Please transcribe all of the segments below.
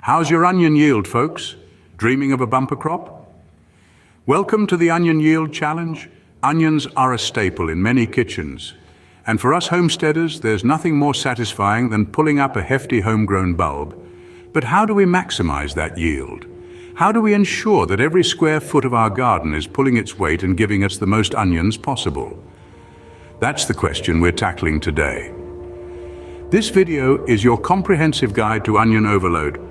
How's your onion yield, folks? Dreaming of a bumper crop? Welcome to the Onion Yield Challenge. Onions are a staple in many kitchens. And for us homesteaders, there's nothing more satisfying than pulling up a hefty homegrown bulb. But how do we maximize that yield? How do we ensure that every square foot of our garden is pulling its weight and giving us the most onions possible? That's the question we're tackling today. This video is your comprehensive guide to onion overload.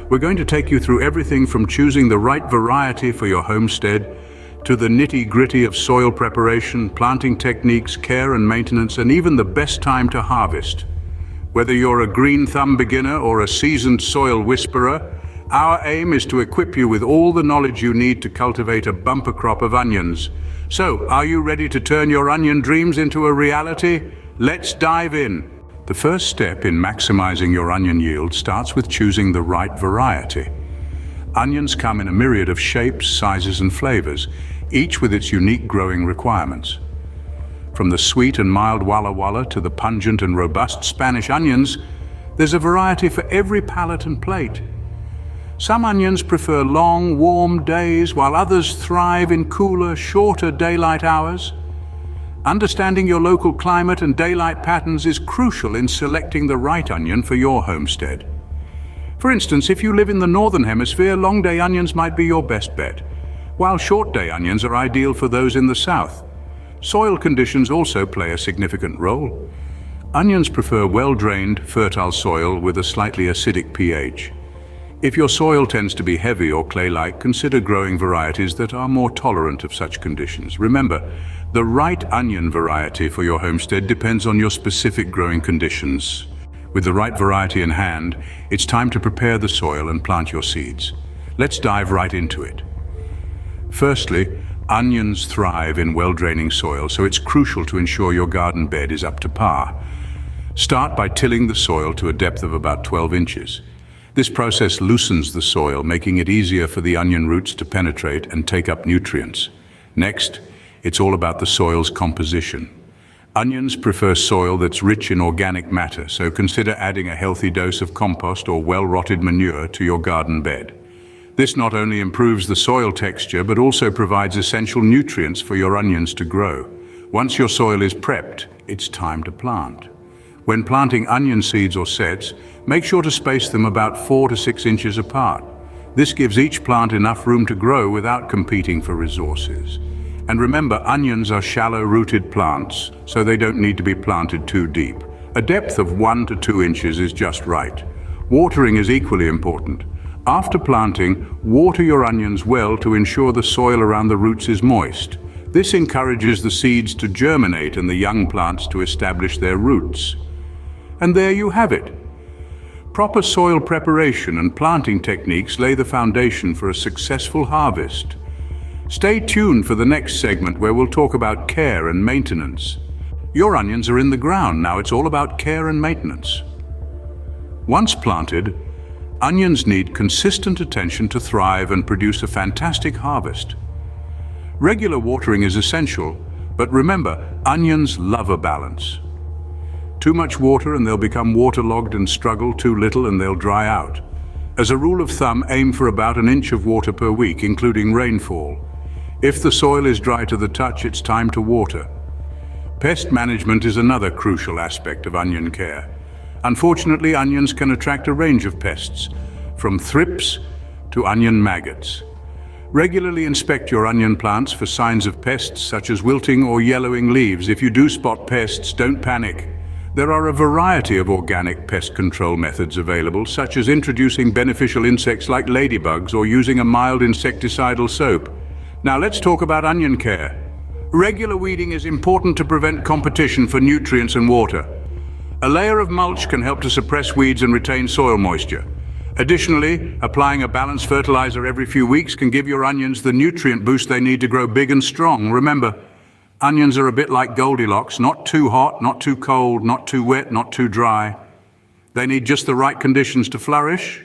We're going to take you through everything from choosing the right variety for your homestead to the nitty-gritty of soil preparation, planting techniques, care and maintenance, and even the best time to harvest. Whether you're a green thumb beginner or a seasoned soil whisperer, our aim is to equip you with all the knowledge you need to cultivate a bumper crop of onions. So, are you ready to turn your onion dreams into a reality? Let's dive in. The first step in maximizing your onion yield starts with choosing the right variety. Onions come in a myriad of shapes, sizes and flavors, each with its unique growing requirements. From the sweet and mild Walla Walla to the pungent and robust Spanish onions, there's a variety for every palate and plate. Some onions prefer long, warm days, while others thrive in cooler, shorter daylight hours. Understanding your local climate and daylight patterns is crucial in selecting the right onion for your homestead. For instance, if you live in the northern hemisphere, long day onions might be your best bet, while short day onions are ideal for those in the south. Soil conditions also play a significant role. Onions prefer well-drained, fertile soil with a slightly acidic pH. If your soil tends to be heavy or clay-like, consider growing varieties that are more tolerant of such conditions. Remember, the right onion variety for your homestead depends on your specific growing conditions. With the right variety in hand, it's time to prepare the soil and plant your seeds. Let's dive right into it. Firstly, onions thrive in well-draining soil, so it's crucial to ensure your garden bed is up to par. Start by tilling the soil to a depth of about 12 inches. This process loosens the soil, making it easier for the onion roots to penetrate and take up nutrients. Next, it's all about the soil's composition. Onions prefer soil that's rich in organic matter, so consider adding a healthy dose of compost or well-rotted manure to your garden bed. This not only improves the soil texture, but also provides essential nutrients for your onions to grow. Once your soil is prepped, it's time to plant. When planting onion seeds or sets, make sure to space them about 4 to 6 inches apart. This gives each plant enough room to grow without competing for resources. And remember, onions are shallow-rooted plants, so they don't need to be planted too deep. A depth of 1 to 2 inches is just right. Watering is equally important. After planting, water your onions well to ensure the soil around the roots is moist. This encourages the seeds to germinate and the young plants to establish their roots. And there you have it. Proper soil preparation and planting techniques lay the foundation for a successful harvest. Stay tuned for the next segment where we'll talk about care and maintenance. Your onions are in the ground, now it's all about care and maintenance. Once planted, onions need consistent attention to thrive and produce a fantastic harvest. Regular watering is essential, but remember, onions love a balance. Too much water and they'll become waterlogged and struggle, too little and they'll dry out. As a rule of thumb, aim for about 1 inch of water per week, including rainfall. If the soil is dry to the touch, it's time to water. Pest management is another crucial aspect of onion care. Unfortunately, onions can attract a range of pests, from thrips to onion maggots. Regularly inspect your onion plants for signs of pests such as wilting or yellowing leaves. If you do spot pests, don't panic. There are a variety of organic pest control methods available, such as introducing beneficial insects like ladybugs or using a mild insecticidal soap. Now let's talk about onion care. Regular weeding is important to prevent competition for nutrients and water. A layer of mulch can help to suppress weeds and retain soil moisture. Additionally, applying a balanced fertilizer every few weeks can give your onions the nutrient boost they need to grow big and strong. Remember, onions are a bit like Goldilocks, not too hot, not too cold, not too wet, not too dry. They need just the right conditions to flourish.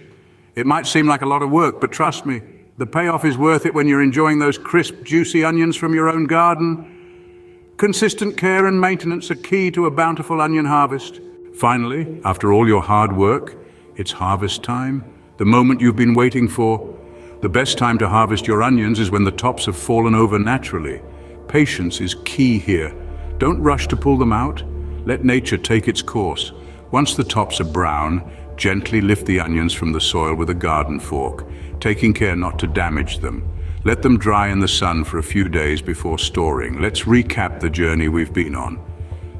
It might seem like a lot of work, but trust me, the payoff is worth it when you're enjoying those crisp, juicy onions from your own garden. Consistent care and maintenance are key to a bountiful onion harvest. Finally, after all your hard work, it's harvest time. the moment you've been waiting for. The best time to harvest your onions is when the tops have fallen over naturally. Patience is key here. Don't rush to pull them out. Let nature take its course. Once the tops are brown, gently lift the onions from the soil with a garden fork, taking care not to damage them. Let them dry in the sun for a few days before storing. Let's recap the journey we've been on.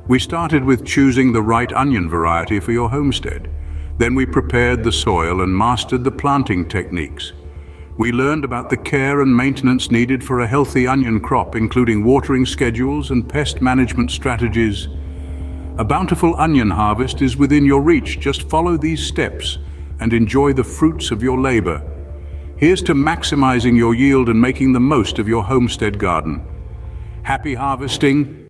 We started with choosing the right onion variety for your homestead. Then we prepared the soil and mastered the planting techniques. We learned about the care and maintenance needed for a healthy onion crop, including watering schedules and pest management strategies. A bountiful onion harvest is within your reach. Just follow these steps and enjoy the fruits of your labor. Here's to maximizing your yield and making the most of your homestead garden. Happy harvesting!